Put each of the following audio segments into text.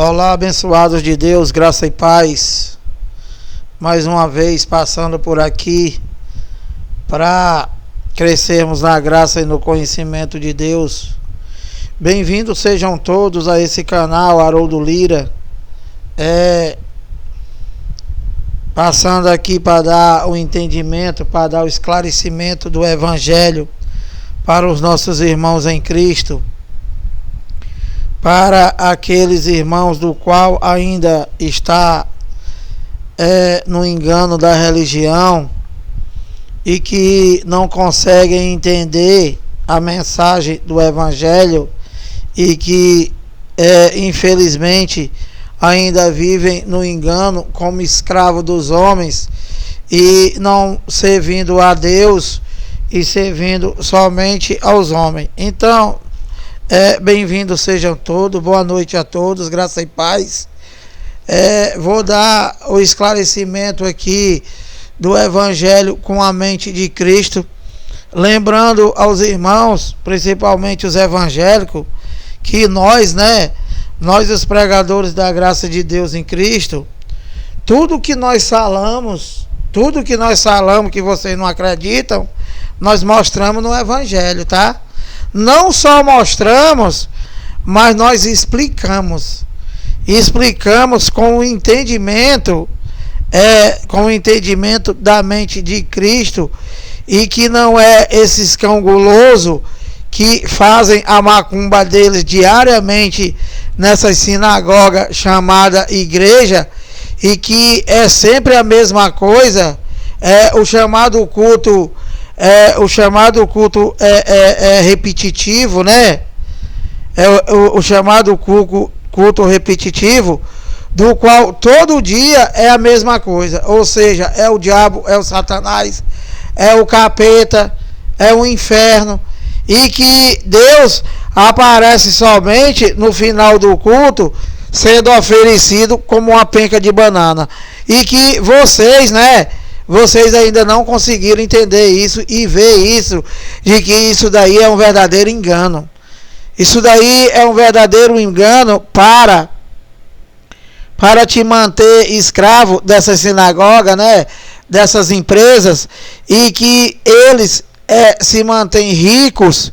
Olá, abençoados de Deus, graça e paz. Mais uma vez passando por aqui para crescermos na graça e no conhecimento de Deus. Bem-vindos sejam todos a esse canal Haroldo Lira. Passando aqui para dar o entendimento, para dar o esclarecimento do Evangelho para os nossos irmãos em Cristo. Para aqueles irmãos do qual ainda está no engano da religião e que não conseguem entender a mensagem do Evangelho e que infelizmente ainda vivem no engano como escravo dos homens e não servindo a Deus e servindo somente aos homens. Então, bem-vindos sejam todos, boa noite a todos, graça e paz. Vou dar o esclarecimento aqui do Evangelho com a mente de Cristo, lembrando aos irmãos, principalmente os evangélicos, que nós os pregadores da graça de Deus em Cristo, tudo que nós falamos que vocês não acreditam, nós mostramos no Evangelho, tá? Não só mostramos, mas nós explicamos com o entendimento da mente de Cristo, e que não é esses cão guloso que fazem a macumba deles diariamente nessa sinagoga chamada igreja, e que é sempre a mesma coisa. O chamado culto é repetitivo, né? O chamado culto repetitivo, do qual todo dia é a mesma coisa, ou seja, é o diabo, é o Satanás, é o capeta, é o inferno, e que Deus aparece somente no final do culto, sendo oferecido como uma penca de banana, e que vocês ainda não conseguiram entender isso e ver isso, de que isso daí é um verdadeiro engano. Isso daí é um verdadeiro engano para te manter escravo dessa sinagoga, dessas empresas, e que eles se mantêm ricos,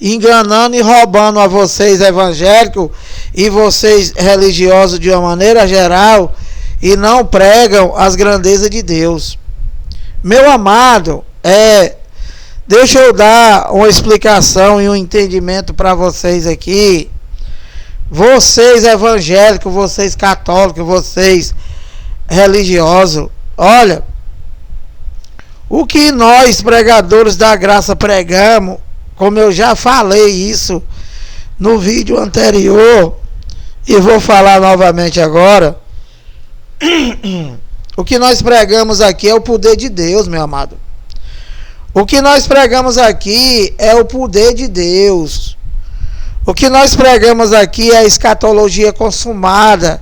enganando e roubando a vocês evangélicos e vocês religiosos de uma maneira geral, e não pregam as grandezas de Deus. Meu amado, deixa eu dar uma explicação e um entendimento para vocês aqui. Vocês evangélicos, vocês católicos, vocês religiosos, olha, o que nós pregadores da graça pregamos, como eu já falei isso no vídeo anterior e vou falar novamente agora, o que nós pregamos aqui é o poder de Deus, meu amado. O que nós pregamos aqui é o poder de Deus. O que nós pregamos aqui é a escatologia consumada,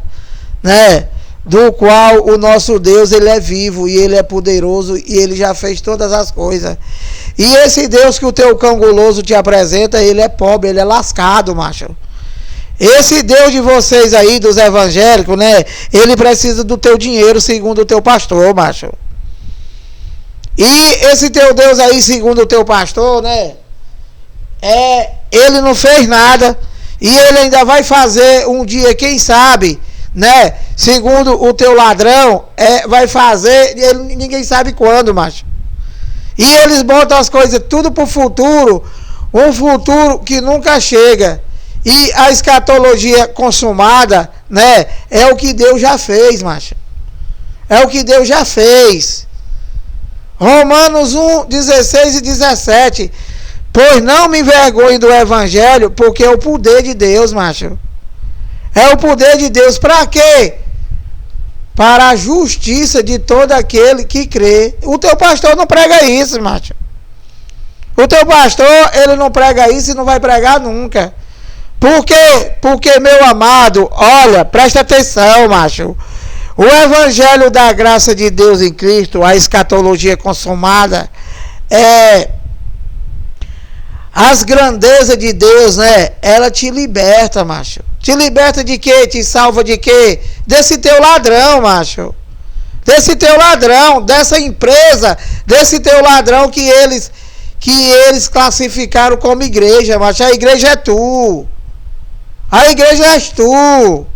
do qual o nosso Deus, ele é vivo e ele é poderoso e ele já fez todas as coisas. E esse Deus que o teu cão guloso te apresenta, ele é pobre, ele é lascado, macho. Esse Deus de vocês aí, dos evangélicos, ele precisa do teu dinheiro, segundo o teu pastor, macho. E esse teu Deus aí, segundo o teu pastor, ele não fez nada, e ele ainda vai fazer um dia, quem sabe, segundo o teu ladrão, vai fazer, ninguém sabe quando, macho. E eles botam as coisas tudo pro futuro, um futuro que nunca chega. E a escatologia consumada, é o que Deus já fez, macho. É o que Deus já fez. Romanos 1, 16 e 17. Pois não me envergonhe do Evangelho, porque é o poder de Deus, macho. É o poder de Deus. Para quê? Para a justiça de todo aquele que crê. O teu pastor não prega isso, macho. O teu pastor, ele não prega isso e não vai pregar nunca. Por quê? Porque, meu amado, olha, presta atenção, macho. O Evangelho da graça de Deus em Cristo, a escatologia consumada, As grandezas de Deus, né? Ela te liberta, macho. Te liberta de quê? Te salva de quê? Desse teu ladrão, macho. Desse teu ladrão, dessa empresa, desse teu ladrão que eles classificaram como igreja, macho. A igreja é tu. A igreja és tu.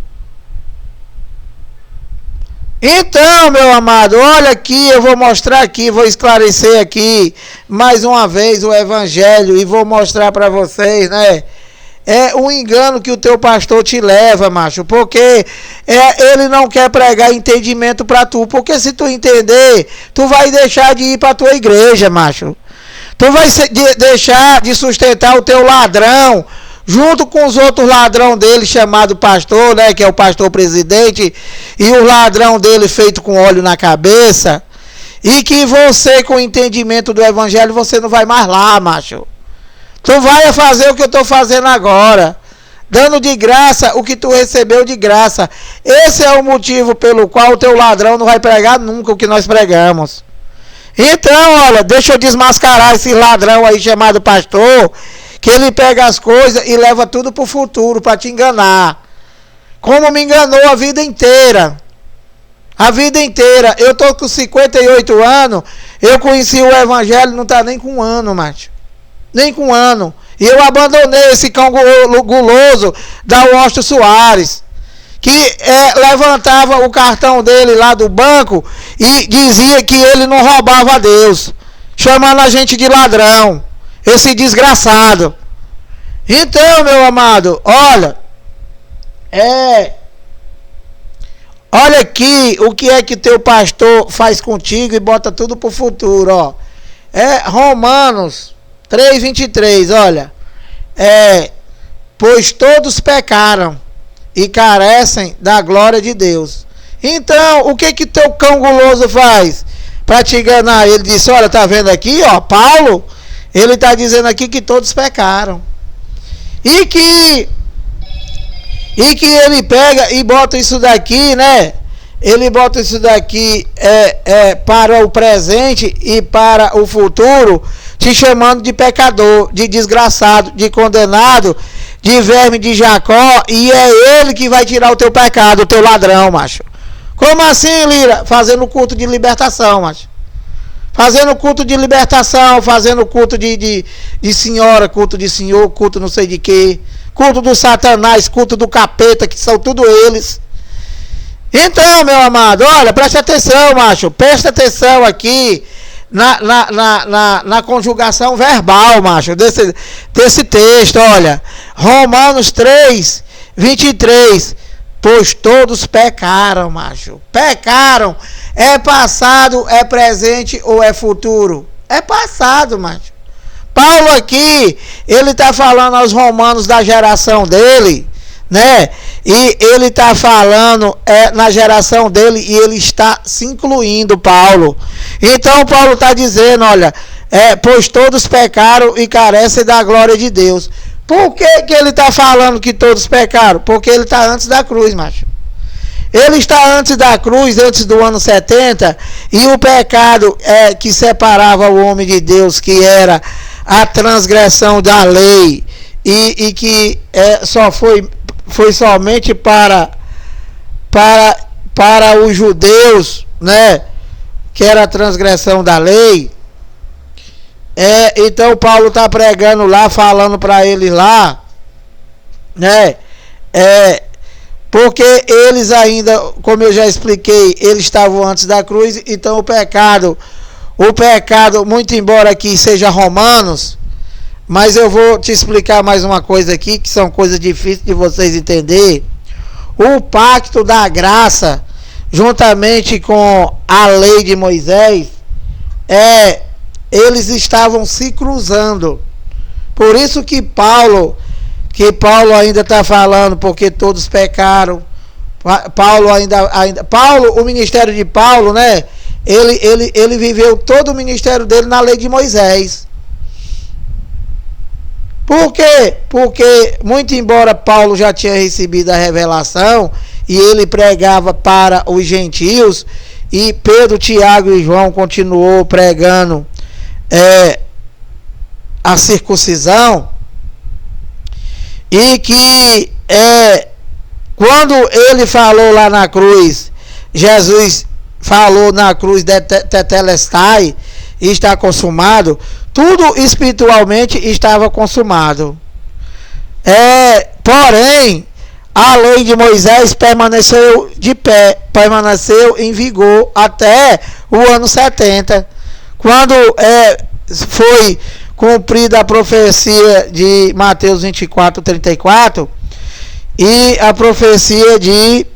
Então, meu amado, olha aqui, eu vou mostrar aqui, vou esclarecer aqui mais uma vez o evangelho e vou mostrar para vocês, né? É um engano que o teu pastor te leva, macho, porque ele não quer pregar entendimento para tu, porque se tu entender, tu vai deixar de ir para tua igreja, macho. Tu vai deixar de sustentar o teu ladrão, junto com os outros ladrão dele, chamado pastor, né, que é o pastor presidente, e o ladrão dele feito com óleo na cabeça, e que você, com o entendimento do evangelho, você não vai mais lá, macho. Tu vai fazer o que eu estou fazendo agora, dando de graça o que tu recebeu de graça. Esse é o motivo pelo qual o teu ladrão não vai pregar nunca o que nós pregamos. Então, olha, deixa eu desmascarar esse ladrão aí chamado pastor, que ele pega as coisas e leva tudo para o futuro, para te enganar. Como me enganou a vida inteira. A vida inteira. Eu estou com 58 anos, eu conheci o evangelho, não está nem com um ano, macho. Nem com um ano. E eu abandonei esse cão guloso da Washington Soares, que levantava o cartão dele lá do banco e dizia que ele não roubava a Deus, chamando a gente de ladrão. Esse desgraçado. Então, meu amado, olha. Olha aqui o que é que teu pastor faz contigo e bota tudo pro futuro, ó. Romanos 3:23, olha. Pois todos pecaram e carecem da glória de Deus. Então, o que que teu cão guloso faz para te enganar? Ele disse, olha, tá vendo aqui, ó, Paulo, ele está dizendo aqui que todos pecaram. E que ele pega e bota isso daqui, né? Ele bota isso daqui para o presente e para o futuro, te chamando de pecador, de desgraçado, de condenado, de verme de Jacó, e é ele que vai tirar o teu pecado, o teu ladrão, macho. Como assim, Lira? Fazendo culto de libertação, macho. Fazendo culto de libertação, fazendo culto de senhora, culto de senhor, culto não sei de quê, culto do satanás, culto do capeta, que são tudo eles. Então, meu amado, olha, preste atenção, macho, preste atenção aqui na conjugação verbal, macho, desse texto, olha, Romanos 3:23. Pois todos pecaram, macho. Pecaram. É passado, é presente ou é futuro? É passado, macho. Paulo aqui, ele está falando aos romanos da geração dele, né? E ele está falando na geração dele e ele está se incluindo, Paulo. Então Paulo está dizendo, olha, pois todos pecaram e carecem da glória de Deus. Por que ele está falando que todos pecaram? Porque ele está antes da cruz, macho. Ele está antes da cruz, antes do ano 70, e o pecado que separava o homem de Deus, que era a transgressão da lei, e que só foi somente para os judeus, né, que era a transgressão da lei. Então Paulo está pregando lá, falando para eles lá, né? Porque eles ainda, como eu já expliquei, eles estavam antes da cruz. Então o pecado, muito embora aqui seja Romanos, mas eu vou te explicar mais uma coisa aqui, que são coisas difíceis de vocês entenderem. O pacto da graça, juntamente com a lei de Moisés, eles estavam se cruzando. Por isso que Paulo ainda está falando, porque todos pecaram. Paulo, o ministério de Paulo, né? Ele viveu todo o ministério dele na lei de Moisés. Por quê? Porque, muito embora Paulo já tinha recebido a revelação e ele pregava para os gentios, e Pedro, Tiago e João continuou pregando a circuncisão, e que quando ele falou lá na cruz, Jesus falou na cruz de tetelestai, está consumado, tudo espiritualmente estava consumado. Porém, a lei de Moisés permaneceu de pé, permaneceu em vigor até o ano 70, quando foi cumprida a profecia de Mateus 24, 34 e a profecia de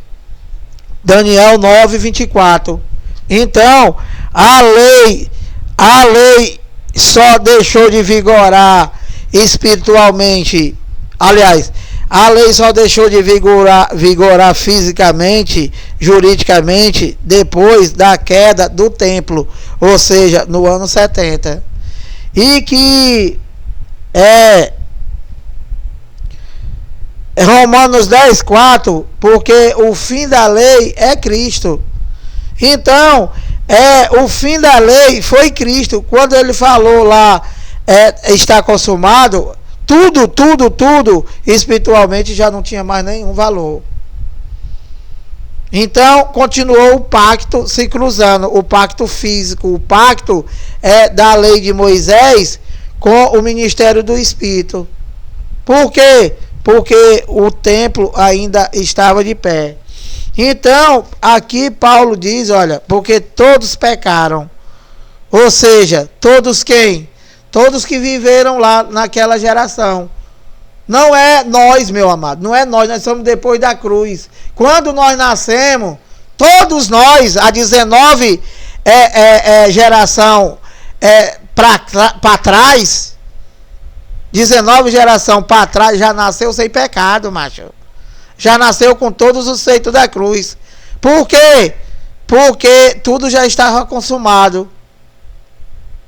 Daniel 9, 24. Então, a lei só deixou de vigorar espiritualmente. Aliás, a lei só deixou de vigorar fisicamente, juridicamente, depois da queda do templo, ou seja, no ano 70. E que Romanos 10, 4, porque o fim da lei é Cristo. Então, o fim da lei foi Cristo. Quando ele falou lá, está consumado, tudo espiritualmente já não tinha mais nenhum valor. Então continuou o pacto se cruzando, o pacto físico, o pacto da lei de Moisés com o ministério do Espírito. Por quê? Porque o templo ainda estava de pé. Então aqui Paulo diz, olha, porque todos pecaram. Ou seja, todos quem? Todos que viveram lá naquela geração. Não é nós, meu amado. Não é nós somos depois da cruz. Quando nós nascemos, todos nós, a 19 geração para trás, 19 geração para trás, já nasceu sem pecado, macho. Já nasceu com todos os feitos da cruz. Por quê? Porque tudo já estava consumado.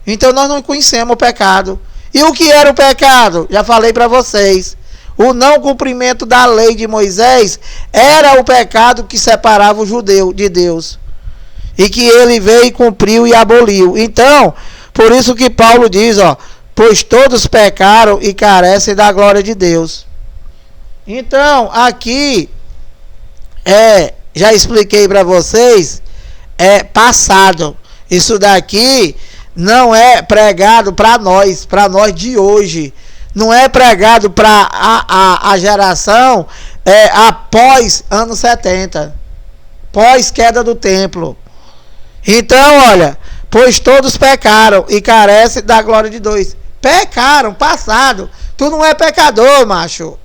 Então nós não conhecemos o pecado. E o que era o pecado? Já falei para vocês. O não cumprimento da lei de Moisés era o pecado que separava o judeu de Deus. E que ele veio, cumpriu e aboliu. Então, por isso que Paulo diz, pois todos pecaram e carecem da glória de Deus. Então, aqui, já expliquei para vocês, passado. Isso daqui não é pregado para nós de hoje. Não é pregado para a geração após anos 70, pós queda do templo. Então, olha, pois todos pecaram e carecem da glória de Deus. Pecaram, passado. Tu não é pecador, macho.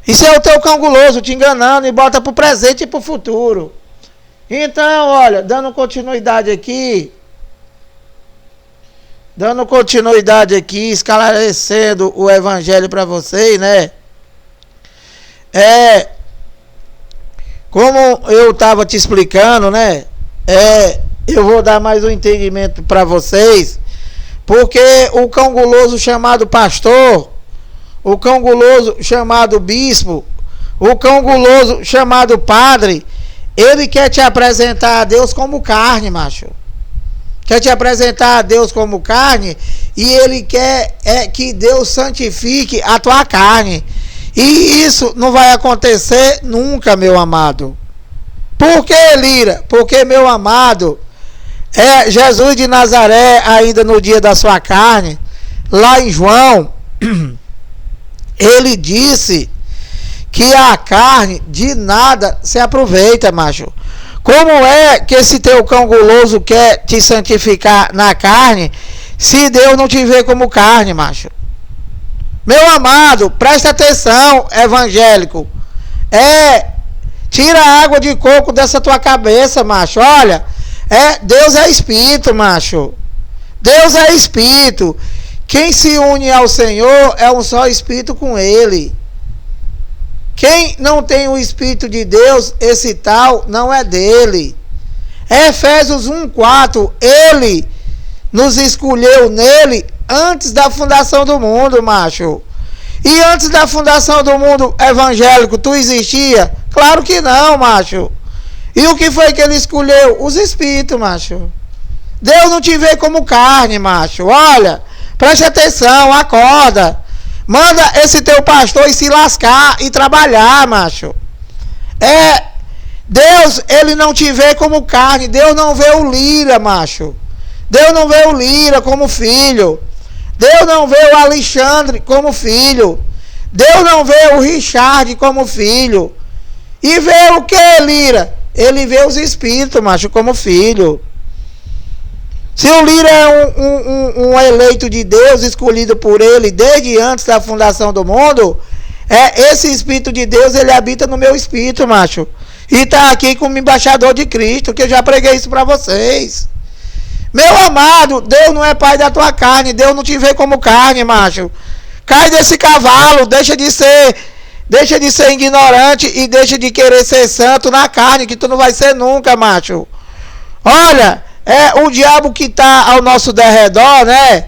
Isso é o teu cão guloso te enganando e bota pro presente e pro futuro. Então, olha, dando continuidade aqui, esclarecendo o evangelho para vocês, né? Como eu estava te explicando, né? Eu vou dar mais um entendimento para vocês, porque o cão guloso chamado pastor, o cão guloso chamado bispo, o cão guloso chamado padre, ele quer te apresentar a Deus como carne, macho. Quer te apresentar a Deus como carne, e ele quer que Deus santifique a tua carne. E isso não vai acontecer nunca, meu amado. Por que, Lira? Porque, meu amado, Jesus de Nazaré, ainda no dia da sua carne, lá em João, ele disse que a carne de nada se aproveita, macho. Como é que esse teu cão guloso quer te santificar na carne, se Deus não te vê como carne, macho? Meu amado, presta atenção, evangélico. Tira a água de coco dessa tua cabeça, macho. Olha, Deus é espírito, macho. Deus é espírito. Quem se une ao Senhor é um só espírito com Ele. Quem não tem o Espírito de Deus, esse tal não é dele. Efésios 1:4, ele nos escolheu nele antes da fundação do mundo, macho. E antes da fundação do mundo evangélico, tu existia? Claro que não, macho. E o que foi que ele escolheu? Os espíritos, macho. Deus não te vê como carne, macho. Olha, Preste atenção, acorda. Manda esse teu pastor ir se lascar e trabalhar, macho. Deus, ele não te vê como carne. Deus não vê o Lira, macho. Deus não vê o Lira como filho. Deus não vê o Alexandre como filho. Deus não vê o Richard como filho. E vê o que, Lira? Ele vê os espíritos, macho, como filho. Se o Lira é um eleito de Deus, escolhido por ele desde antes da fundação do mundo, esse Espírito de Deus, ele habita no meu espírito, macho. E está aqui como embaixador de Cristo, que eu já preguei isso para vocês. Meu amado, Deus não é pai da tua carne, Deus não te vê como carne, macho. Cai desse cavalo, deixa de ser ignorante e deixa de querer ser santo na carne, que tu não vai ser nunca, macho. Olha, o diabo que está ao nosso derredor, né?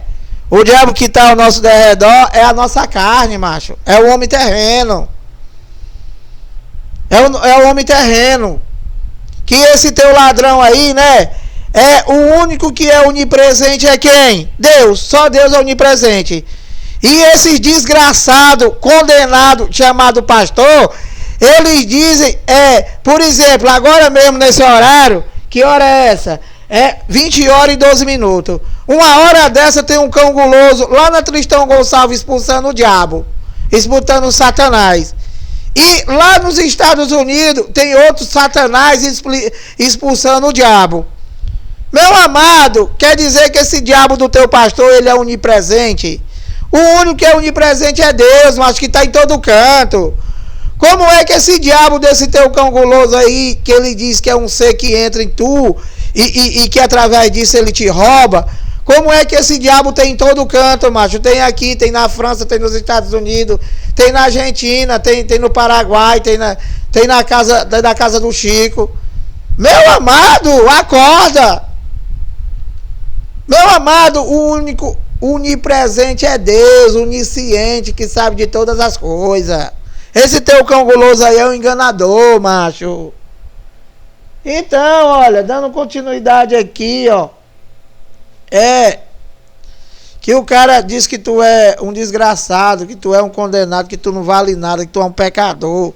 O diabo que está ao nosso derredor é a nossa carne, macho. É o homem terreno. É o homem terreno. Que esse teu ladrão aí, né? O único que é onipresente é quem? Deus. Só Deus é onipresente. E esses desgraçados, condenados, chamado pastor, eles dizem, por exemplo, agora mesmo nesse horário, que hora é essa? 20 horas e 12 minutos. Uma hora dessa tem um cão guloso lá na Tristão Gonçalves expulsando o diabo, expulsando o Satanás. E lá nos Estados Unidos tem outros Satanás expulsando o diabo. Meu amado, quer dizer que esse diabo do teu pastor, ele é onipresente? O único que é onipresente é Deus, mas que está em todo canto. Como é que esse diabo desse teu cão guloso aí, que ele diz que é um ser que entra em tu e que através disso ele te rouba, como é que esse diabo tem em todo canto, macho? Tem aqui, tem na França, tem nos Estados Unidos, tem na Argentina, tem no Paraguai, tem na casa do Chico. Meu amado, acorda! Meu amado, o único onipresente é Deus, onisciente, que sabe de todas as coisas. Esse teu cão guloso aí é um enganador, macho. Então, olha, dando continuidade aqui, ó. Que o cara diz que tu é um desgraçado, que tu é um condenado, que tu não vale nada, que tu é um pecador.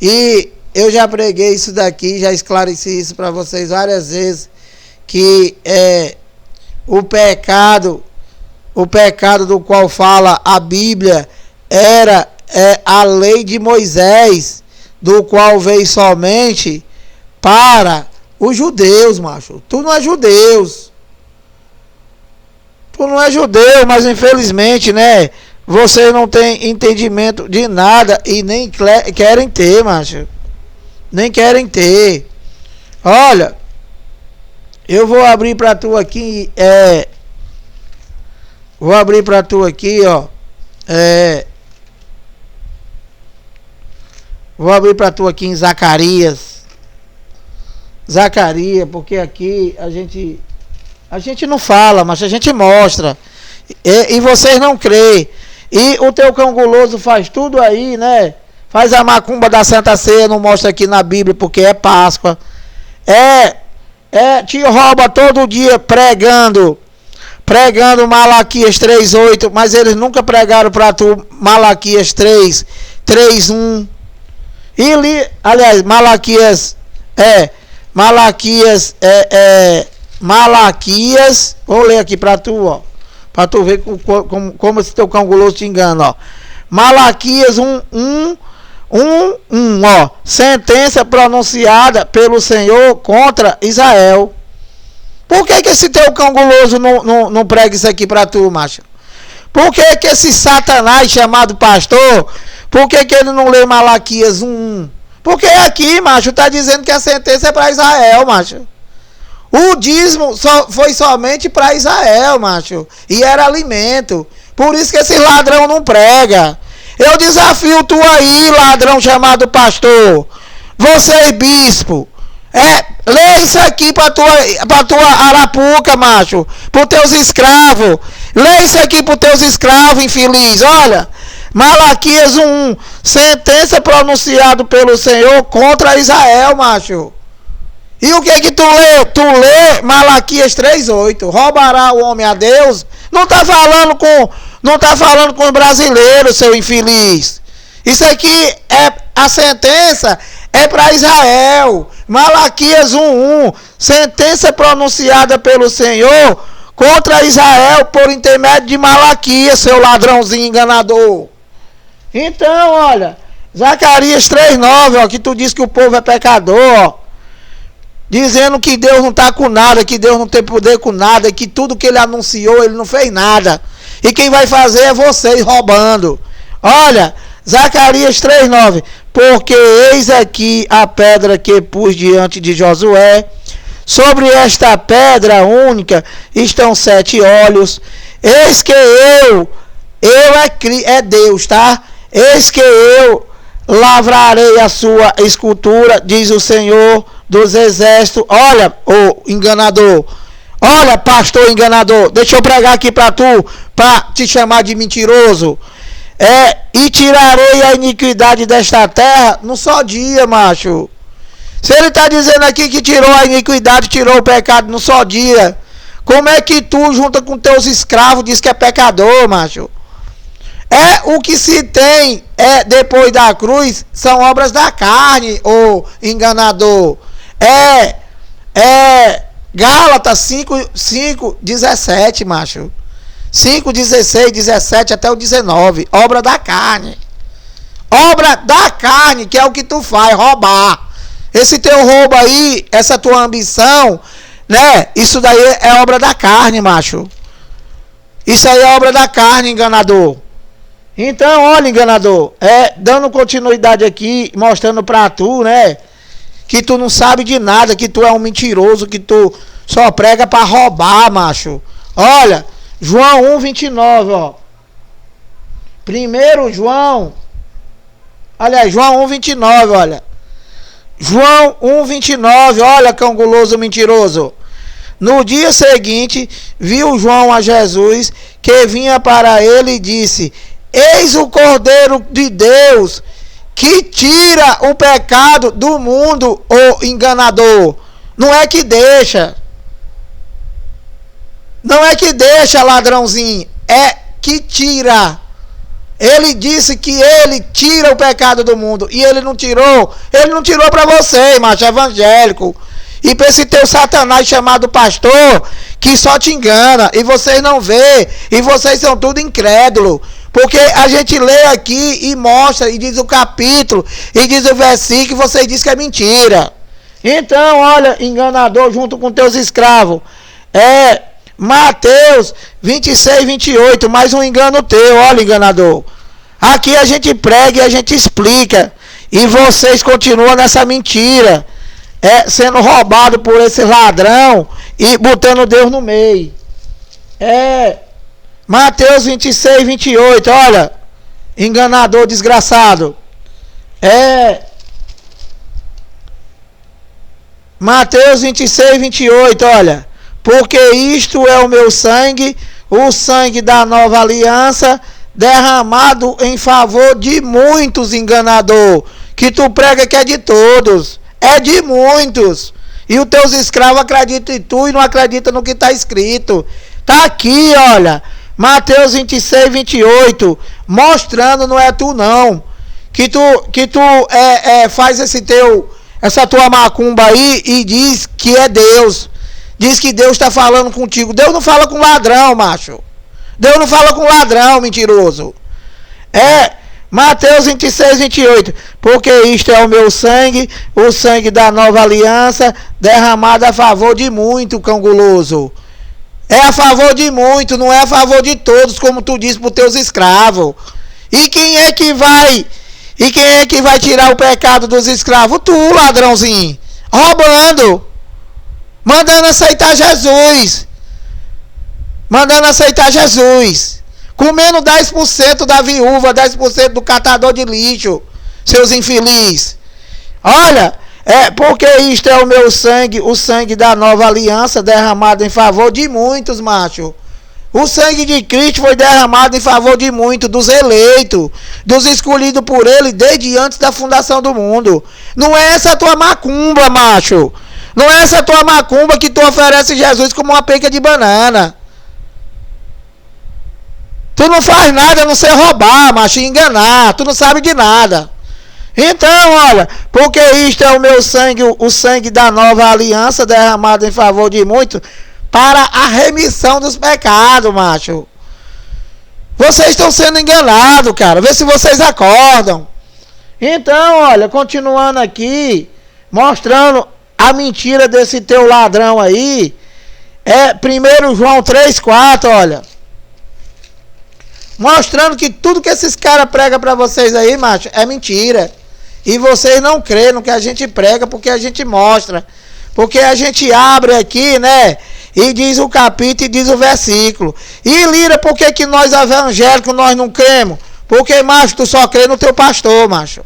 E eu já preguei isso daqui, já esclareci isso para vocês várias vezes, que o pecado do qual fala a Bíblia era a lei de Moisés, do qual veio somente para os judeus, macho. Tu não é judeu. Tu não é judeu, mas infelizmente, né? Você não tem entendimento de nada e nem querem ter, macho. Nem querem ter. Olha, eu vou abrir para tu aqui, vou abrir para tu aqui, ó. Vou abrir para tu aqui em Zacarias, porque aqui a gente não fala, mas a gente mostra. E vocês não creem. E o teu cão guloso faz tudo aí, né? Faz a macumba da Santa Ceia, não mostra aqui na Bíblia porque é Páscoa. Te rouba todo dia pregando Malaquias 3:8, mas eles nunca pregaram para tu Malaquias 3:1. Aliás, Malaquias, vou ler aqui para tu, ó, para tu ver como esse teu cão guloso te engana, ó. Malaquias 1:1, ó, sentença pronunciada pelo Senhor contra Israel. Por que esse teu cão guloso não prega isso aqui para tu, macho? Por que esse Satanás chamado pastor, por que ele não lê Malaquias 1:1? Porque aqui, macho, tá dizendo que a sentença é para Israel, macho. O dízimo foi somente para Israel, macho. E era alimento. Por isso que esse ladrão não prega. Eu desafio tu aí, ladrão chamado pastor. Você, bispo. Lê isso aqui para tua arapuca, macho. Para teus escravos. Lê isso aqui para teus escravos, infeliz. Olha. Malaquias 1:1, sentença pronunciada pelo Senhor contra Israel, macho. E o que que tu lê? Tu lê Malaquias 3:8. Roubará o homem a Deus? Não tá falando com os brasileiros, seu infeliz. Isso aqui é a sentença é para Israel. Malaquias 1:1. Sentença pronunciada pelo Senhor contra Israel por intermédio de Malaquias, seu ladrãozinho enganador. Então, olha, Zacarias 3:9, ó, que tu diz que o povo é pecador, ó, dizendo que Deus não está com nada, que Deus não tem poder com nada, que tudo que ele anunciou, ele não fez nada. E quem vai fazer é vocês roubando. Olha, Zacarias 3:9. Porque eis aqui a pedra que pus diante de Josué. Sobre esta pedra única estão 7 olhos. Eis que eu é Deus, tá? Eis que eu lavrarei a sua escultura, diz o Senhor dos exércitos. Olha, ô enganador, olha, pastor enganador, deixa eu pregar aqui para tu, para te chamar de mentiroso. E tirarei a iniquidade desta terra num só dia, macho. Se ele está dizendo aqui que tirou a iniquidade, tirou o pecado num só dia, como é que tu, junto com teus escravos, diz que é pecador, macho? O que se tem depois da cruz são obras da carne, ô enganador. Gálatas 5:17, macho. 5, 16, 17 até o 19. Obra da carne. Obra da carne, que é o que tu faz, roubar. Esse teu roubo aí, essa tua ambição, né? Isso daí é obra da carne, macho. Isso aí é obra da carne, enganador. Então, olha, enganador, dando continuidade aqui, mostrando pra tu, né? Que tu não sabe de nada, que tu é um mentiroso, que tu só prega pra roubar, macho. Olha, João 1:29, ó. João 1:29, olha. João 1:29, olha, cão guloso mentiroso. No dia seguinte, viu João a Jesus, que vinha para ele e disse: Eis o Cordeiro de Deus, que tira o pecado do mundo, ô enganador. Não é que deixa. Não é que deixa, ladrãozinho. É que tira. Ele disse que ele tira o pecado do mundo. E ele não tirou. Ele não tirou para você, macho evangélico. E para esse teu satanás chamado pastor, que só te engana. E vocês não vê. E vocês são tudo incrédulo. Porque a gente lê aqui e mostra. E diz o capítulo. E diz o versículo. E vocês dizem que é mentira. Então, olha, enganador, junto com teus escravos. Mateus 26:28, mais um engano teu, olha, enganador. Aqui a gente prega e a gente explica, e vocês continuam nessa mentira, sendo roubado por esse ladrão e botando Deus no meio. Mateus 26:28, olha, enganador desgraçado. Mateus 26:28, olha. Porque isto é o meu sangue, o sangue da nova aliança, derramado em favor de muitos, enganador. Que tu prega que é de todos. É de muitos. E os teus escravos acreditam em tu e não acreditam no que está escrito. Está aqui, olha. Mateus 26:28. Mostrando, não é tu não. Que tu faz essa tua macumba aí e diz que é Deus. Diz que Deus está falando contigo. Deus não fala com ladrão, macho. Deus não fala com ladrão, mentiroso. Mateus 26:28. Porque isto é o meu sangue, o sangue da nova aliança, derramado a favor de muito, cão guloso. É a favor de muito, não é a favor de todos, como tu disse para os teus escravos. E quem é que vai tirar o pecado dos escravos? Tu, ladrãozinho. Roubando. Mandando aceitar Jesus. Comendo 10% da viúva, 10% do catador de lixo. Seus infelizes. Olha, porque isto é o meu sangue, o sangue da nova aliança, derramado em favor de muitos, macho. O sangue de Cristo foi derramado em favor de muitos, dos eleitos, dos escolhidos por ele desde antes da fundação do mundo. Não é essa tua macumba, macho. Não é essa tua macumba que tu oferece Jesus como uma penca de banana. Tu não faz nada a não ser roubar, macho, e enganar. Tu não sabe de nada. Então, olha, porque isto é o meu sangue, o sangue da nova aliança, derramado em favor de muitos, para a remissão dos pecados, macho. Vocês estão sendo enganados, cara. Vê se vocês acordam. Então, olha, continuando aqui, mostrando a mentira desse teu ladrão aí. É 1 João 3,4, olha. Mostrando que tudo que esses caras pregam pra vocês aí, macho, é mentira. E vocês não creem no que a gente prega, porque a gente mostra. Porque a gente abre aqui, né? E diz o capítulo e diz o versículo. E Lira, por que nós evangélicos nós não cremos? Porque, macho, tu só crê no teu pastor, macho.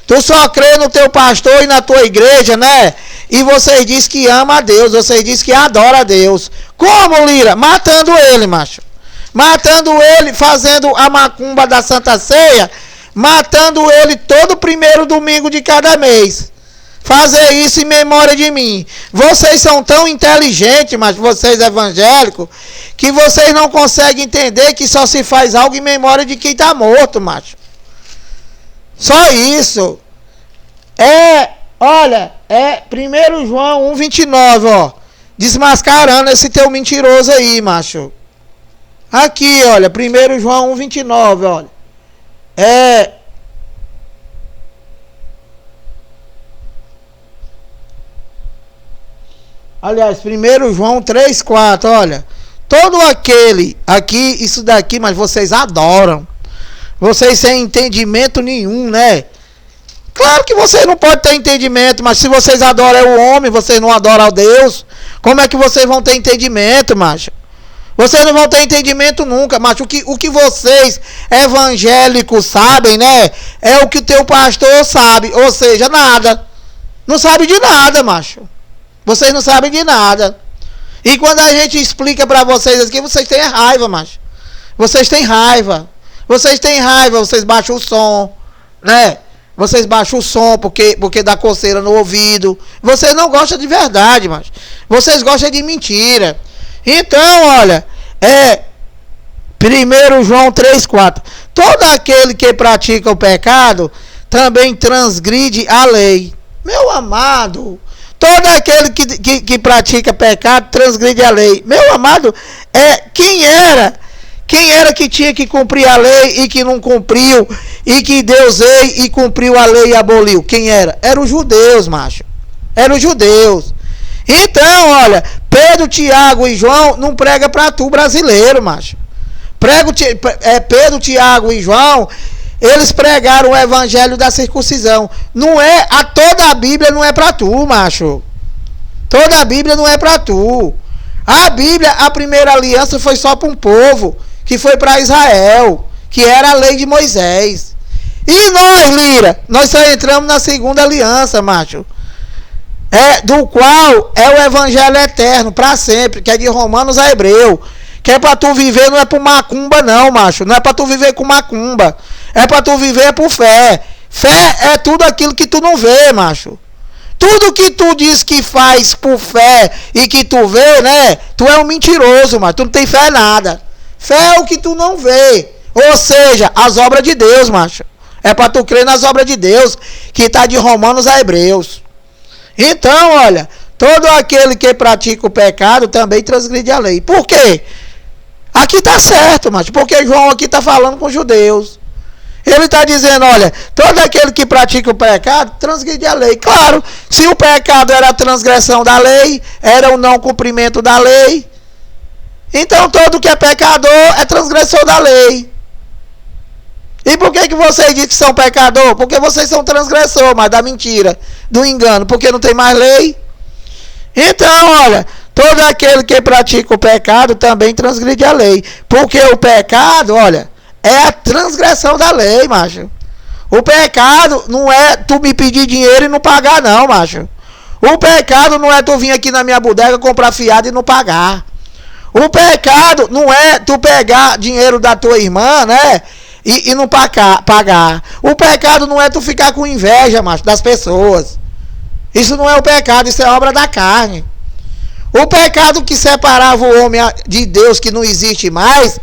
Tu só crê no teu pastor e na tua igreja, né? E vocês dizem que ama a Deus, vocês dizem que adora a Deus. Como, Lira? Matando ele, macho. Matando ele, fazendo a macumba da Santa Ceia, matando ele todo primeiro domingo de cada mês. Fazer isso em memória de mim. Vocês são tão inteligentes, mas vocês evangélicos, que vocês não conseguem entender que só se faz algo em memória de quem está morto, macho. Só isso. Olha, 1 João 1,29, ó. Desmascarando esse teu mentiroso aí, macho. Aqui, olha, 1 João 1,29, olha. Aliás, 1 João 3,4, olha. Todo aquele, aqui, isso daqui, mas vocês adoram. Vocês sem entendimento nenhum, né? Claro que vocês não podem ter entendimento, mas se vocês adoram o homem, vocês não adoram a Deus, como é que vocês vão ter entendimento, macho? Vocês não vão ter entendimento nunca, macho. O que vocês, evangélicos, sabem, né? É o que o teu pastor sabe, ou seja, nada. Não sabe de nada, macho. Vocês não sabem de nada. E quando a gente explica pra vocês aqui, vocês têm raiva, macho. Vocês têm raiva. Vocês têm raiva, vocês baixam o som, né? Vocês baixam o som porque dá coceira no ouvido. Vocês não gostam de verdade, macho. Vocês gostam de mentira. Então, olha, 1 João 3,4. Todo aquele que pratica o pecado também transgride a lei. Meu amado, todo aquele que pratica pecado transgride a lei. Meu amado, quem era que tinha que cumprir a lei e que não cumpriu, e que Deus veio e cumpriu a lei e aboliu? Quem era? Era os judeus, macho. Era os judeus. Então, olha, Pedro, Tiago e João não prega pra tu, brasileiro, macho. Pedro, Tiago e João, eles pregaram o evangelho da circuncisão. Não é, toda a Bíblia não é pra tu, macho. Toda a Bíblia não é pra tu. A Bíblia, a primeira aliança foi só para um povo, que foi para Israel, que era a lei de Moisés. E nós, Lira, nós só entramos na segunda aliança, macho. Do qual é o evangelho eterno, para sempre, que é de Romanos a Hebreu. Que é para tu viver, não é por macumba não, macho. Não é para tu viver com macumba. É para tu viver por fé. Fé é tudo aquilo que tu não vê, macho. Tudo que tu diz que faz por fé e que tu vê, né? Tu é um mentiroso, macho. Tu não tem fé em nada. Fé é o que tu não vê. Ou seja, as obras de Deus, macho. É para tu crer nas obras de Deus, que está de Romanos a Hebreus. Então, olha, todo aquele que pratica o pecado também transgride a lei. Por quê? Aqui está certo, macho, porque João aqui está falando com os judeus. Ele está dizendo, olha, todo aquele que pratica o pecado transgride a lei. Claro, se o pecado era a transgressão da lei, era o não cumprimento da lei, então todo que é pecador é transgressor da lei. E por que vocês dizem que são pecador? Porque vocês são transgressor, mas da mentira, do engano, porque não tem mais lei. Então, olha, todo aquele que pratica o pecado também transgride a lei. Porque o pecado, olha, é a transgressão da lei, macho. O pecado não é tu me pedir dinheiro e não pagar, não, macho. O pecado não é tu vir aqui na minha bodega comprar fiado e não pagar. O pecado não é tu pegar dinheiro da tua irmã, né? E não pagar. O pecado não é tu ficar com inveja, macho, das pessoas. Isso não é o pecado, isso é obra da carne. O pecado que separava o homem de Deus, que não existe mais,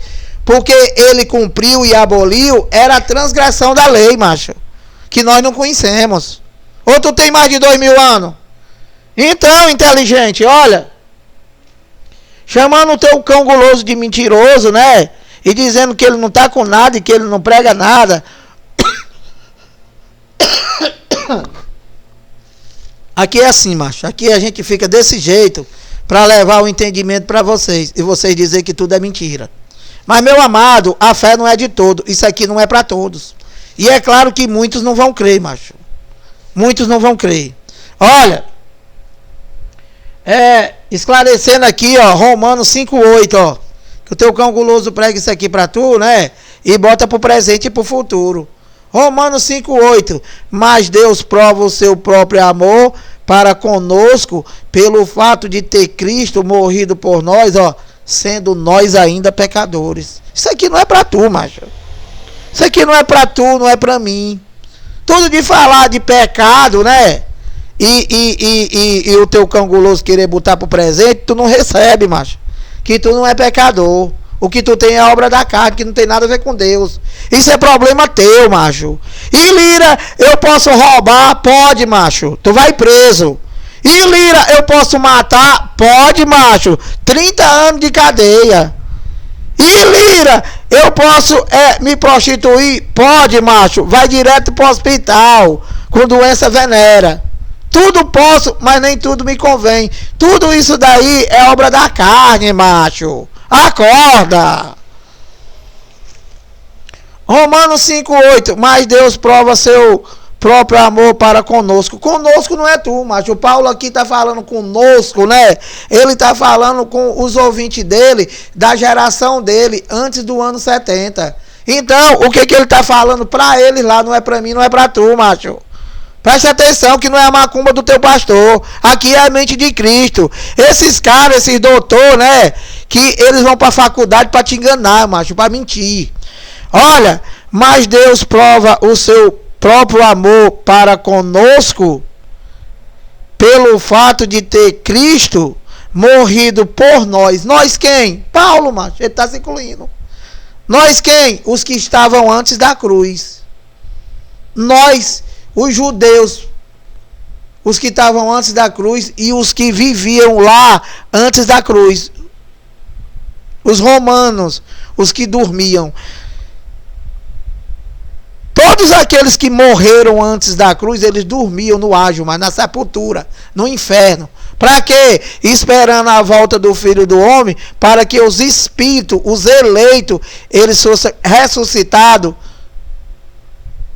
porque ele cumpriu e aboliu, era a transgressão da lei, macho, que nós não conhecemos. Ou tu tem mais de 2000 anos? Então, inteligente, olha, chamando o teu cão guloso de mentiroso, né? E dizendo que ele não está com nada e que ele não prega nada. Aqui é assim, macho. Aqui a gente fica desse jeito para levar o entendimento para vocês. E vocês dizer que tudo é mentira. Mas, meu amado, a fé não é de todo. Isso aqui não é para todos. E é claro que muitos não vão crer, macho. Muitos não vão crer. Olha, esclarecendo aqui, ó, Romanos 5:8, ó. Que o teu cão guloso prega isso aqui para tu, né? E bota pro presente e pro futuro. Romanos 5:8. Mas Deus prova o seu próprio amor para conosco pelo fato de ter Cristo morrido por nós, ó, sendo nós ainda pecadores. Isso aqui não é para tu, macho. Isso aqui não é para tu, não é para mim. Tudo de falar de pecado, né? E o teu cão guloso querer botar pro presente, tu não recebe, macho. Que tu não é pecador. O que tu tem é obra da carne, que não tem nada a ver com Deus. Isso é problema teu, macho. E Lira, eu posso roubar? Pode, macho. Tu vai preso. E Lira, eu posso matar? Pode, macho. 30 anos de cadeia. E Lira, eu posso me prostituir? Pode, macho. Vai direto pro hospital com doença venérea. Tudo posso, mas nem tudo me convém. Tudo isso daí é obra da carne, macho. Acorda! Romanos 5:8. Mas Deus prova seu próprio amor para conosco. Conosco não é tu, macho. O Paulo aqui está falando conosco, né? Ele está falando com os ouvintes dele, da geração dele, antes do ano 70. Então, o que ele está falando para eles lá não é para mim, não é para tu, macho. Presta atenção que não é a macumba do teu pastor. Aqui é a mente de Cristo. Esses caras, esses doutores, né? Que eles vão para a faculdade para te enganar, macho, para mentir. Olha, mas Deus prova o seu próprio amor para conosco pelo fato de ter Cristo morrido por nós. Nós quem? Paulo, macho, ele está se incluindo. Nós quem? Os que estavam antes da cruz. Nós, os judeus, os que estavam antes da cruz e os que viviam lá antes da cruz. Os romanos, os que dormiam. Todos aqueles que morreram antes da cruz, eles dormiam no ágio, mas na sepultura, no inferno. Para quê? Esperando a volta do Filho do Homem, para que os espíritos, os eleitos, eles fossem ressuscitados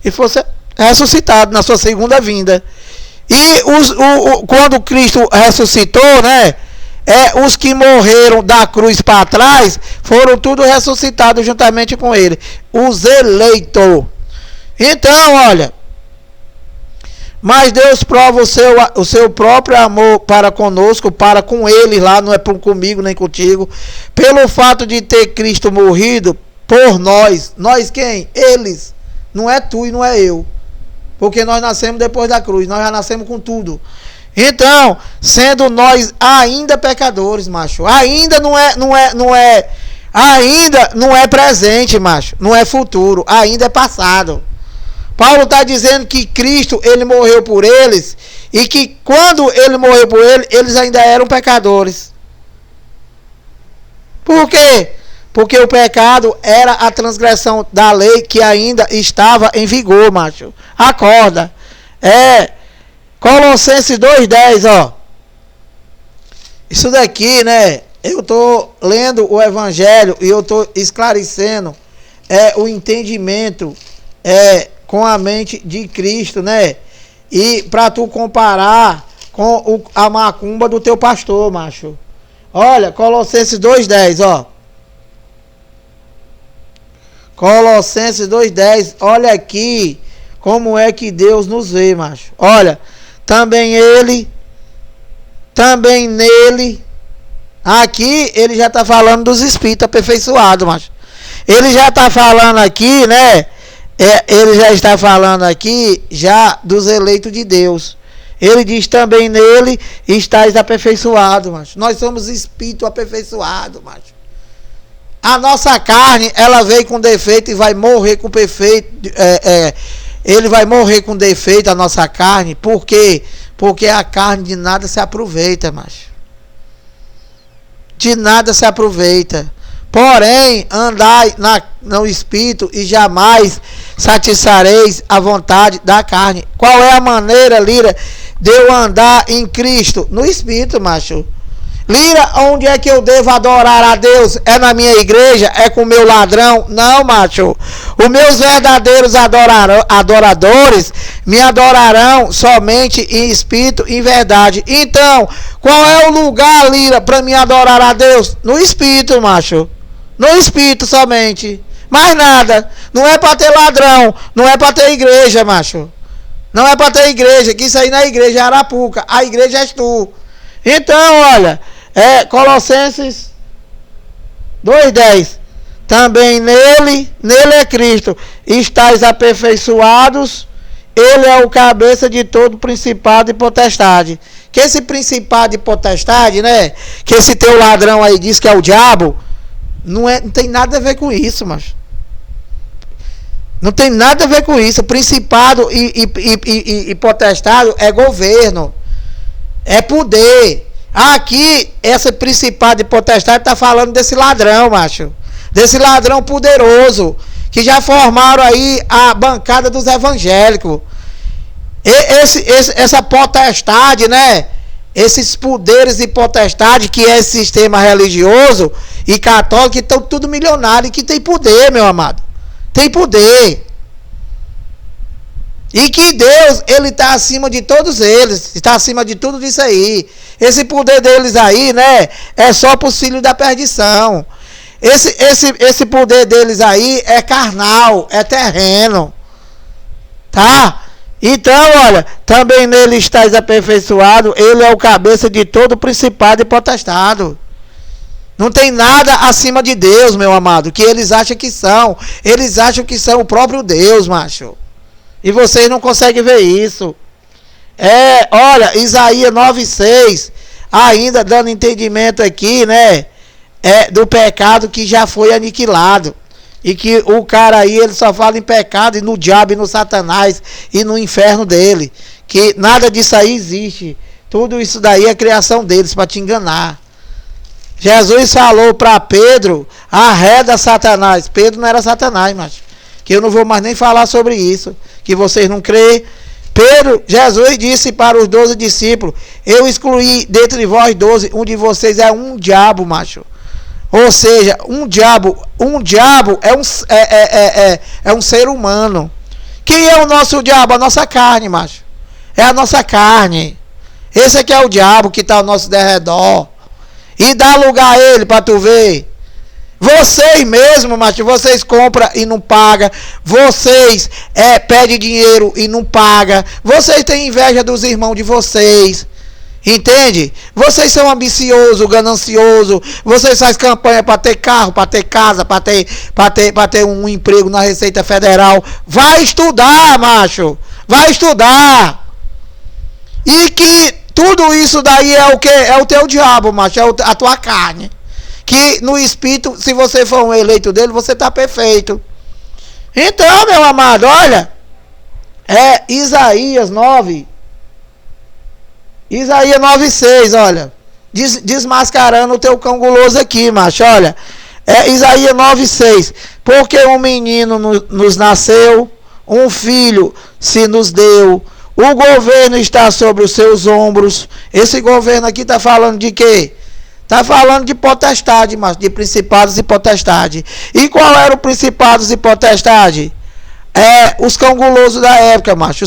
e fossem ressuscitados na sua segunda vinda. E quando Cristo ressuscitou, né? Os que morreram da cruz para trás foram tudo ressuscitados juntamente com ele. Os eleitos. Então, olha. Mas Deus prova o seu próprio amor para conosco, para com ele lá, não é comigo nem contigo, pelo fato de ter Cristo morrido por nós. Nós quem? Eles. Não é tu e não é eu. Porque nós nascemos depois da cruz, nós já nascemos com tudo. Então, sendo nós ainda pecadores, macho, ainda ainda não é presente, macho, não é futuro, ainda é passado. Paulo está dizendo que Cristo, ele morreu por eles, e que quando ele morreu por eles, eles ainda eram pecadores. Por quê? Porque o pecado era a transgressão da lei que ainda estava em vigor, macho. Acorda. Colossenses 2:10, ó. Isso daqui, né? Eu tô lendo o Evangelho e eu tô esclarecendo o entendimento com a mente de Cristo, né? E para tu comparar com a macumba do teu pastor, macho. Olha, Colossenses 2:10, ó. Colossenses 2:10, olha aqui como é que Deus nos vê, macho. Olha, também nele, aqui ele já está falando dos espíritos aperfeiçoados, macho. Ele já está falando aqui, né? Ele já está falando aqui já dos eleitos de Deus. Ele diz também nele estáis aperfeiçoado, macho. Nós somos espírito aperfeiçoado, macho. A nossa carne, ela veio com defeito e vai morrer com perfeito. Ele vai morrer com defeito, a nossa carne. Por quê? Porque a carne de nada se aproveita, macho. De nada se aproveita. Porém, andai no espírito e jamais satisfareis a vontade da carne. Qual é a maneira, Lira, de eu andar em Cristo? No espírito, macho. Lira, onde é que eu devo adorar a Deus? É na minha igreja? É com o meu ladrão? Não, macho. Os meus verdadeiros adoradores me adorarão somente em espírito e em verdade. Então, qual é o lugar, Lira, para me adorar a Deus? No espírito, macho. No espírito somente. Mais nada. Não é para ter ladrão. Não é para ter igreja, macho. Não é para ter igreja. Que isso aí na igreja é Arapuca. A igreja és tu. Então, olha. Colossenses 2:10. Também nele é Cristo. Estais aperfeiçoados. Ele é o cabeça de todo principado e potestade. Que esse principado e potestade, né? Que esse teu ladrão aí diz que é o diabo. Não tem nada a ver com isso, mas não tem nada a ver com isso. Principado e potestade é governo, é poder. Aqui, esse principado e potestade está falando desse ladrão, macho. Desse ladrão poderoso, que já formaram aí a bancada dos evangélicos. Essa potestade, né? Esses poderes e potestade, que é esse sistema religioso e católico, que estão tudo milionário e que tem poder, meu amado. Tem poder. E que Deus, ele está acima de todos eles. Está acima de tudo isso aí. Esse poder deles aí, né? É só para os filhos da perdição. Esse poder deles aí é carnal, é terreno. Tá? Então, olha, também nele estáis aperfeiçoado. Ele é o cabeça de todo principado e potestado. Não tem nada acima de Deus, meu amado, que eles acham que são. Eles acham que são o próprio Deus, macho. E vocês não conseguem ver isso. Olha, Isaías 9:6, ainda dando entendimento aqui, né? Do pecado que já foi aniquilado. E que o cara aí, ele só fala em pecado, e no diabo, e no Satanás, e no inferno dele. Que nada disso aí existe. Tudo isso daí é criação deles, para te enganar. Jesus falou para Pedro, arreda Satanás. Pedro não era Satanás, mas que eu não vou mais nem falar sobre isso, que vocês não creem. Jesus disse para os 12 discípulos, eu excluí dentre vós 12, um de vocês é um diabo, macho. Ou seja, um diabo é um ser humano. Quem é o nosso diabo? A nossa carne, macho. É a nossa carne. Esse aqui é o diabo que está ao nosso derredor. E dá lugar a ele para tu ver. Vocês mesmo, macho, vocês compram e não pagam. Vocês pedem dinheiro e não pagam. Vocês têm inveja dos irmãos de vocês. Entende? Vocês são ambiciosos, gananciosos. Vocês fazem campanha para ter carro, para ter casa, para ter um emprego na Receita Federal. Vai estudar, macho. Vai estudar. E que tudo isso daí é o que? É o teu diabo, macho. É a tua carne. Que no espírito, se você for um eleito dele, você está perfeito. Então, meu amado, olha. Isaías 9. Isaías 9:6, olha. Desmascarando o teu cão guloso aqui, macho, olha. Isaías 9:6. Porque um menino nos nasceu, um filho se nos deu. O governo está sobre os seus ombros. Esse governo aqui está falando de quê? Está falando de potestade, macho, de principados e potestade. E qual era o principados e potestade? Os cão gulosos da época, macho,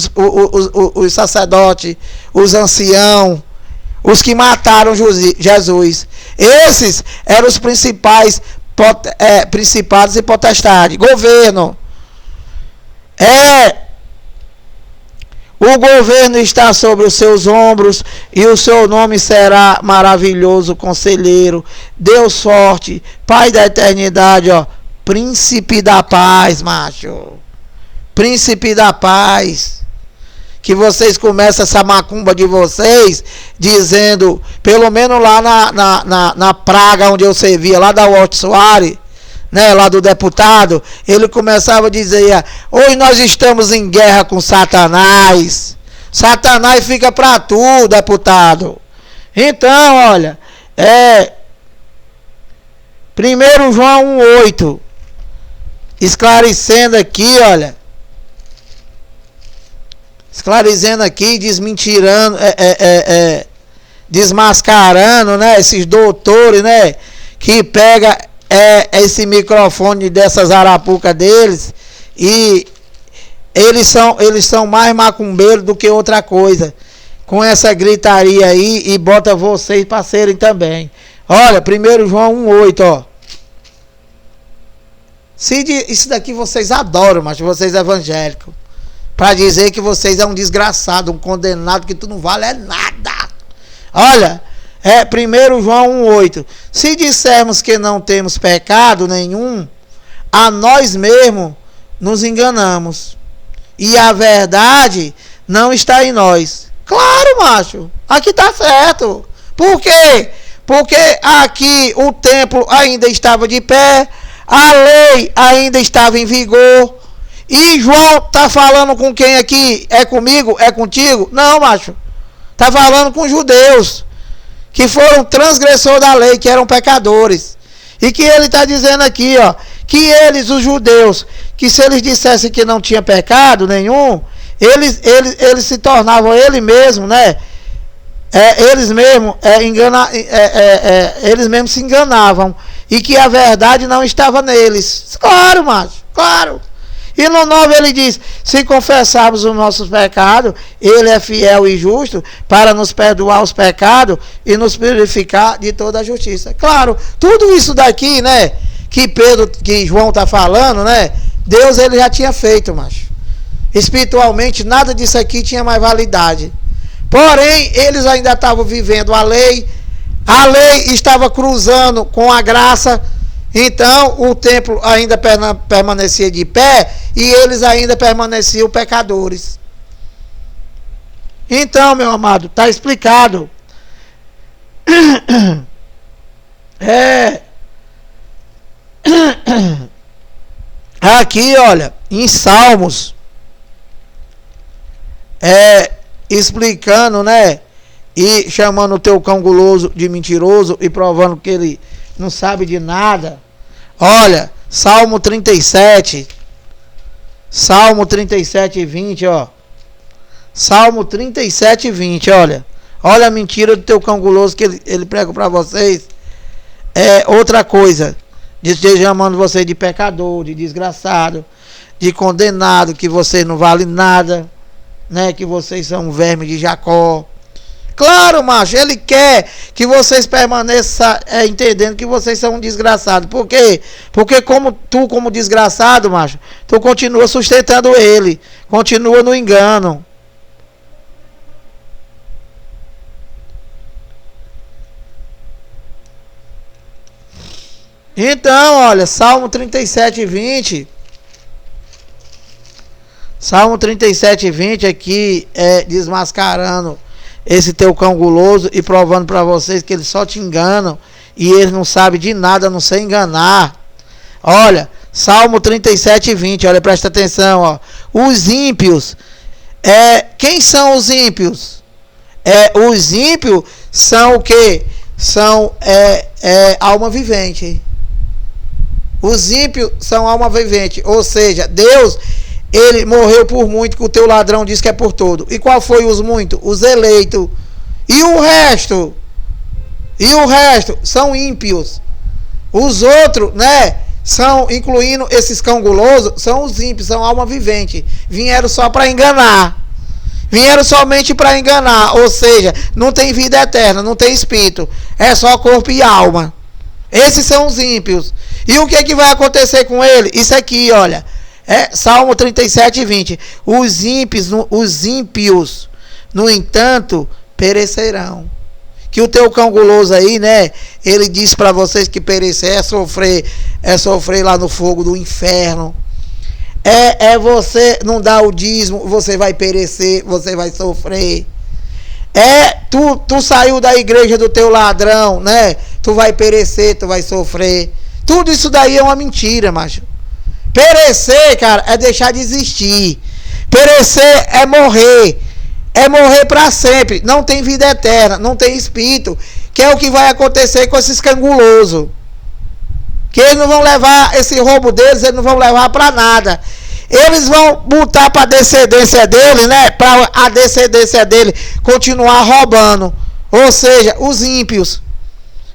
os sacerdotes, os anciãos, os que mataram Jesus. Esses eram os principais principados e potestade. Governo. O governo está sobre os seus ombros e o seu nome será maravilhoso, conselheiro, Deus forte, Pai da eternidade, ó, príncipe da paz, macho. Príncipe da paz. que vocês começam essa macumba de vocês, dizendo, pelo menos lá na praga onde eu servia, lá da Walter Soares, né, lá do deputado, ele começava a dizer: hoje nós estamos em guerra com Satanás. Satanás fica para tu, deputado. Então, olha, 1 João 1,8, esclarecendo aqui, olha, esclarecendo aqui, desmentirando, desmascarando, né, esses doutores, né, que pega esse microfone dessas arapucas deles e eles são mais macumbeiros do que outra coisa, com essa gritaria aí, e bota vocês para serem também. Olha, 1 João 1,8, ó. Isso daqui vocês adoram, mas vocês evangélicos, para dizer que vocês é um desgraçado, um condenado, que tu não vale nada. Olha, 1 João 1,8. Se dissermos que não temos pecado nenhum, a nós mesmos nos enganamos, e a verdade não está em nós. Claro, macho, aqui tá certo. Por quê? Porque aqui o templo ainda estava de pé, a lei ainda estava em vigor. E João tá falando com quem aqui? É comigo? É contigo? Não, macho. Tá falando com judeus, que foram transgressores da lei, que eram pecadores. E que ele está dizendo aqui, ó, que eles, os judeus, que se eles dissessem que não tinha pecado nenhum, eles se tornavam ele mesmo, né? Eles mesmos se enganavam, e que a verdade não estava neles. Claro, macho, claro. E no 9 ele diz: se confessarmos os nossos pecados, ele é fiel e justo para nos perdoar os pecados e nos purificar de toda a justiça. Claro, tudo isso daqui, né, que João está falando, né, Deus ele já tinha feito, macho. Espiritualmente, nada disso aqui tinha mais validade. Porém, eles ainda estavam vivendo a lei estava cruzando com a graça. Então o templo ainda permanecia de pé, e eles ainda permaneciam pecadores. Então, meu amado, está explicado. Aqui, olha, em Salmos, explicando, né, e chamando o teu cão guloso de mentiroso e provando que ele não sabe de nada. Olha, Salmo 37, Salmo 37 e 20, ó. Salmo 37 e 20, olha. Olha a mentira do teu cão guloso que ele prega para vocês. Outra coisa, chamando vocês de pecador, de desgraçado, de condenado, que vocês não valem nada, né? Que vocês são um verme de Jacó. Claro, macho, ele quer que vocês permaneçam entendendo que vocês são um desgraçado. Por quê? Porque como desgraçado, macho, tu continua sustentando ele, continua no engano. Então, olha, Salmo 37 e 20. Salmo 37 e 20 aqui desmascarando esse teu cão guloso e provando para vocês que eles só te enganam e eles não sabem de nada, a não sei enganar. Olha, Salmo 37 e 20, olha, presta atenção, ó. Os ímpios, quem são os ímpios? Os ímpios são o quê? São alma vivente. Os ímpios são alma vivente, ou seja, Deus, ele morreu por muito, que o teu ladrão diz que é por todo. E qual foi os muitos? Os eleitos. E o resto? São ímpios. Os outros, né, são, incluindo esses cão gulosos, são os ímpios, são alma vivente. Vieram só para enganar. Vieram somente para enganar, ou seja, não tem vida eterna, não tem espírito, é só corpo e alma. Esses são os ímpios. E o que vai acontecer com ele? Isso aqui, olha, Salmo 37 e 20. Os ímpios, no entanto, perecerão. Que o teu cão guloso aí, né, ele diz para vocês que perecer é sofrer lá no fogo do inferno. você não dar o dízimo, você vai perecer, você vai sofrer. Tu saiu da igreja do teu ladrão, né? Tu vai perecer, tu vai sofrer. Tudo isso daí é uma mentira, macho. Perecer, cara, é deixar de existir. Perecer é morrer. É morrer para sempre. Não tem vida eterna, não tem espírito. Que é o que vai acontecer com esses cangulosos. Que eles não vão levar esse roubo deles, eles não vão levar para nada. Eles vão botar para a descendência dele, né? Para a descendência dele continuar roubando. Ou seja, os ímpios.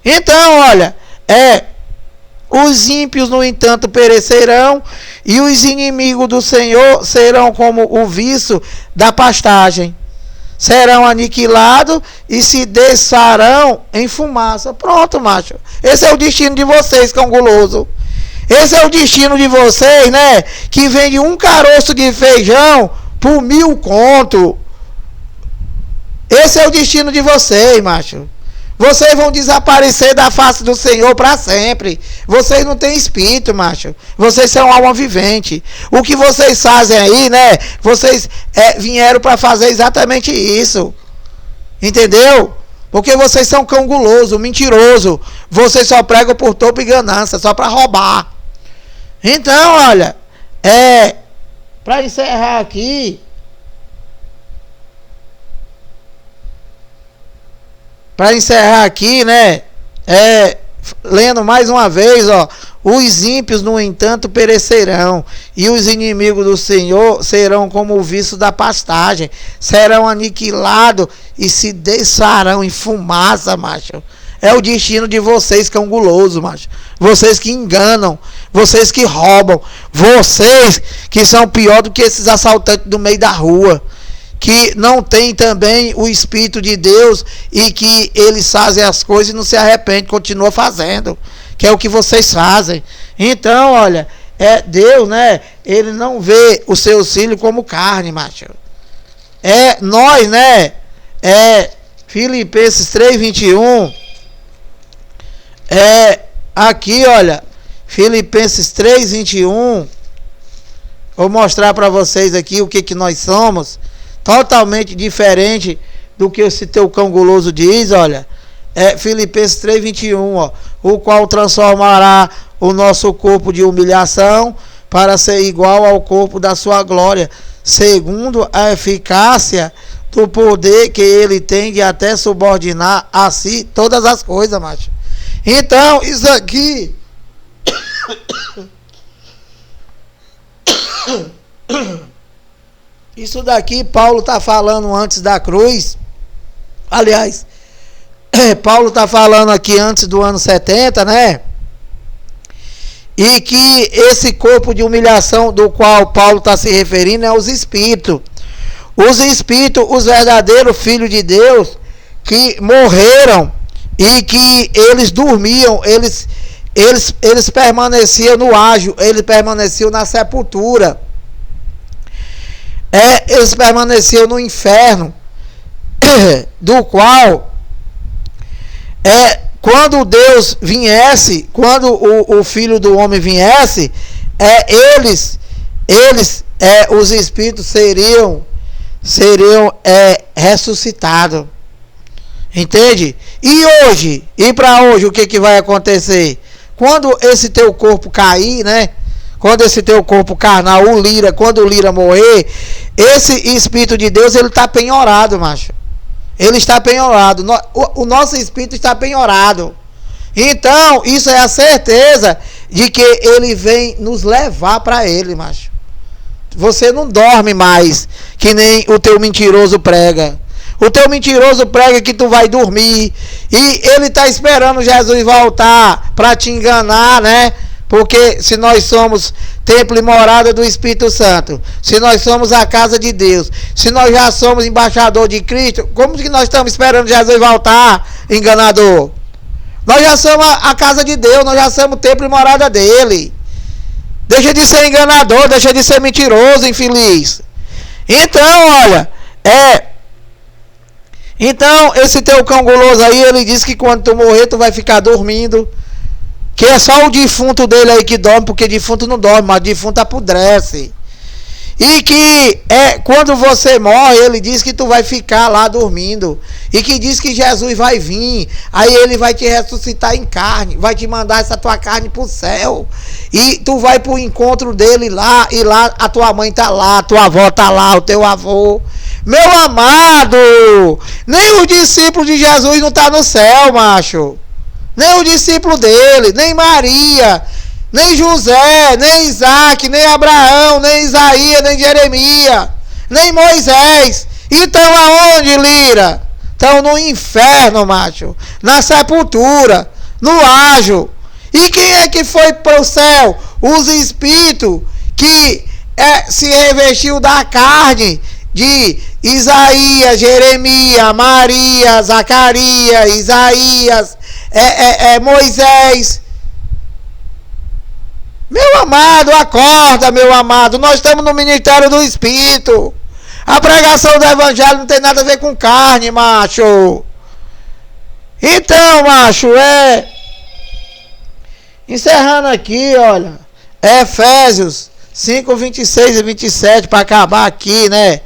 Então, olha, os ímpios, no entanto, perecerão, e os inimigos do Senhor serão como o viço da pastagem. Serão aniquilados e se desfarão em fumaça. Pronto, macho. Esse é o destino de vocês, cão guloso. Esse é o destino de vocês, né? Que vende um caroço de feijão por 1.000 conto. Esse é o destino de vocês, macho. Vocês vão desaparecer da face do Senhor para sempre. Vocês não têm espírito, macho. Vocês são alma vivente. O que vocês fazem aí, né? Vocês vieram para fazer exatamente isso. Entendeu? Porque vocês são cão guloso, mentiroso. Vocês só pregam por topo e ganância, só para roubar. Então, olha, para encerrar aqui, né? Lendo mais uma vez, ó. Os ímpios, no entanto, perecerão, e os inimigos do Senhor serão como o viço da pastagem, serão aniquilados e se desfarão em fumaça, macho. É o destino de vocês, cão guloso, macho. Vocês que enganam, vocês que roubam, vocês que são pior do que esses assaltantes do meio da rua, que não tem também o Espírito de Deus e que eles fazem as coisas e não se arrependem, continua fazendo, que é o que vocês fazem. Então, olha, Deus, né? Ele não vê os seus filhos como carne, macho. Nós, né? Filipenses 3:21. Aqui, olha, Filipenses 3:21. Vou mostrar para vocês aqui o que nós somos. Totalmente diferente do que esse teu cão guloso diz, olha. Filipenses 3:21, ó. O qual transformará o nosso corpo de humilhação para ser igual ao corpo da sua glória, segundo a eficácia do poder que ele tem de até subordinar a si todas as coisas, macho. Então, isso aqui isso daqui Paulo está falando antes da cruz. Aliás, Paulo está falando aqui antes do ano 70, né? E que esse corpo de humilhação do qual Paulo está se referindo é os espíritos. Os espíritos, os verdadeiros filhos de Deus, que morreram e que eles dormiam, eles permaneciam no ágio, eles permaneciam na sepultura. Eles permaneciam no inferno, do qual quando Deus viesse, quando o Filho do Homem viesse, os espíritos seriam ressuscitados. Entende? E hoje, para hoje, o que vai acontecer? Quando esse teu corpo cair, né? Quando esse teu corpo carnal, quando o Lira morrer, esse Espírito de Deus, ele está penhorado, macho. Ele está penhorado. O nosso espírito está penhorado. Então, isso é a certeza de que ele vem nos levar para ele, macho. Você não dorme mais, que nem o teu mentiroso prega. O teu mentiroso prega que tu vai dormir. E ele está esperando Jesus voltar para te enganar, né? Porque se nós somos templo e morada do Espírito Santo, se nós somos a casa de Deus, se nós já somos embaixador de Cristo, como que nós estamos esperando Jesus voltar, enganador? Nós já somos a casa de Deus, nós já somos templo e morada dele. Deixa de ser enganador, deixa de ser mentiroso, infeliz. Então, olha, então, esse teu cão guloso aí, ele diz que quando tu morrer, tu vai ficar dormindo. Que é só o defunto dele aí que dorme, porque defunto não dorme, mas defunto apodrece. E que quando você morre, ele diz que tu vai ficar lá dormindo. E que diz que Jesus vai vir. Aí ele vai te ressuscitar em carne. Vai te mandar essa tua carne pro céu. E tu vai pro encontro dele lá. E lá a tua mãe tá lá, a tua avó tá lá, o teu avô. Meu amado, nem os discípulos de Jesus não tá no céu, macho. Nem o discípulo dele, nem Maria, nem José, nem Isaac, nem Abraão, nem Isaías, nem Jeremias, nem Moisés. Então aonde, Lira? Estão no inferno, macho. Na sepultura, no ágio. E quem é que foi para o céu? Os espíritos que se revestiu da carne de Isaías, Jeremias, Maria, Zacarias, Isaías, Moisés. Meu amado, acorda, meu amado. Nós estamos no ministério do Espírito. A pregação do Evangelho não tem nada a ver com carne, macho. Então, macho, encerrando aqui, olha. Efésios 5, 26 e 27, para acabar aqui, né?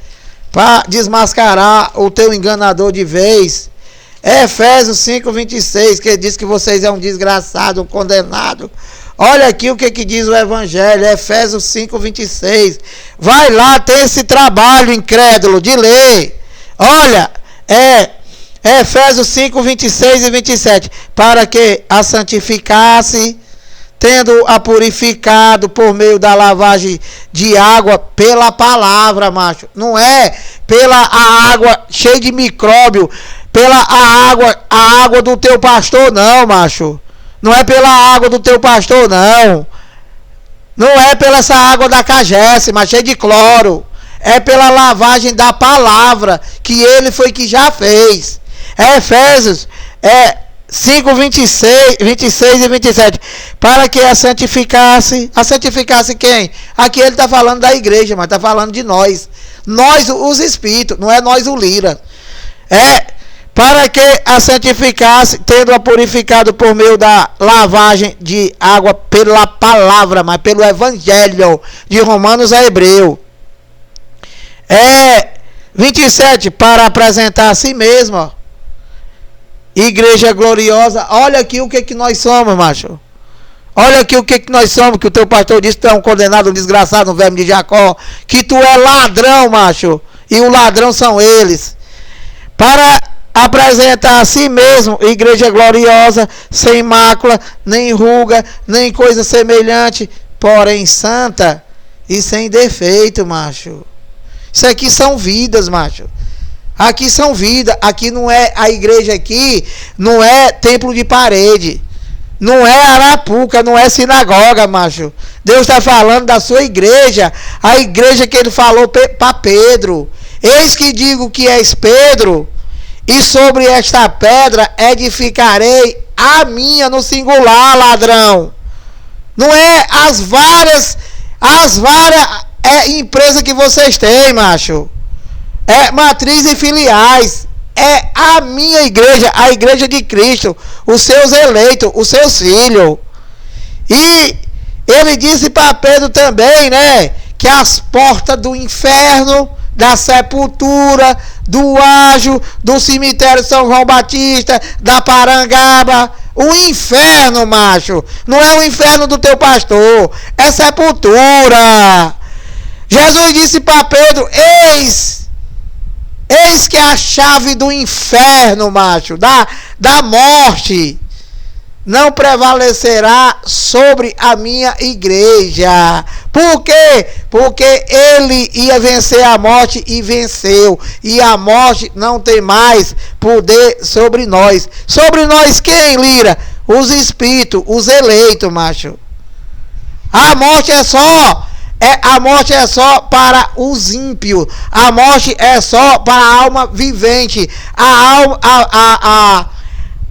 Para desmascarar o teu enganador de vez. Efésios 5, 26, que diz que vocês é um desgraçado, um condenado. Olha aqui o que diz o Evangelho, Efésios 5, 26. Vai lá, tem esse trabalho incrédulo de ler. Olha, Efésios 5, 26 e 27. Para que a santificasse, tendo-a purificado por meio da lavagem de água pela palavra, macho. Não é pela a água cheia de micróbio, pela a água do teu pastor, não, macho. Não é pela água do teu pastor, não. Não é pela essa água da cagesse, mas cheia de cloro. É pela lavagem da palavra, que ele foi que já fez. Efésios 5, 26 e 27. Para que a santificasse. A santificasse quem? Aqui ele está falando da igreja, mas está falando de nós. Nós, os espíritos, não é nós o Lira. Para que a santificasse, tendo-a purificado por meio da lavagem de água pela palavra, mas pelo Evangelho, de Romanos a Hebreu. 27, para apresentar a si mesmo, igreja gloriosa. Olha aqui o que nós somos, macho. Olha aqui o que nós somos, que o teu pastor disse que tu é um condenado, um desgraçado, um verme de Jacó, que tu é ladrão, macho, e o ladrão são eles. Para apresentar a si mesmo, igreja gloriosa, sem mácula, nem ruga, nem coisa semelhante, porém santa e sem defeito, macho. Isso aqui são vidas, macho. Aqui são vidas. Aqui não é a igreja aqui, não é templo de parede. Não é arapuca, não é sinagoga, macho. Deus está falando da sua igreja, a igreja que ele falou para Pedro. Eis que digo que és Pedro, e sobre esta pedra edificarei a minha, no singular, ladrão. Não é as várias empresas que vocês têm, macho. Matriz e filiais. É a minha igreja, a igreja de Cristo, os seus eleitos, os seus filhos. E ele disse para Pedro também, né, que as portas do inferno, da sepultura, do ágio, do cemitério São João Batista, da Parangaba, o inferno, macho, não é o inferno do teu pastor, é sepultura. Jesus disse para Pedro, eis que a chave do inferno, macho, da morte, não prevalecerá sobre a minha igreja. Por quê? Porque ele ia vencer a morte e venceu. E a morte não tem mais poder sobre nós. Sobre nós quem, Lira? Os espíritos, os eleitos, macho. A morte é só para os ímpios. A morte é só para a alma vivente.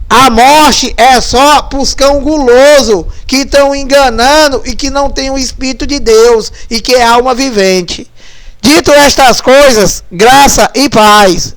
A morte é só para os cão guloso que estão enganando e que não tem o Espírito de Deus e que é alma vivente. Dito estas coisas, graça e paz.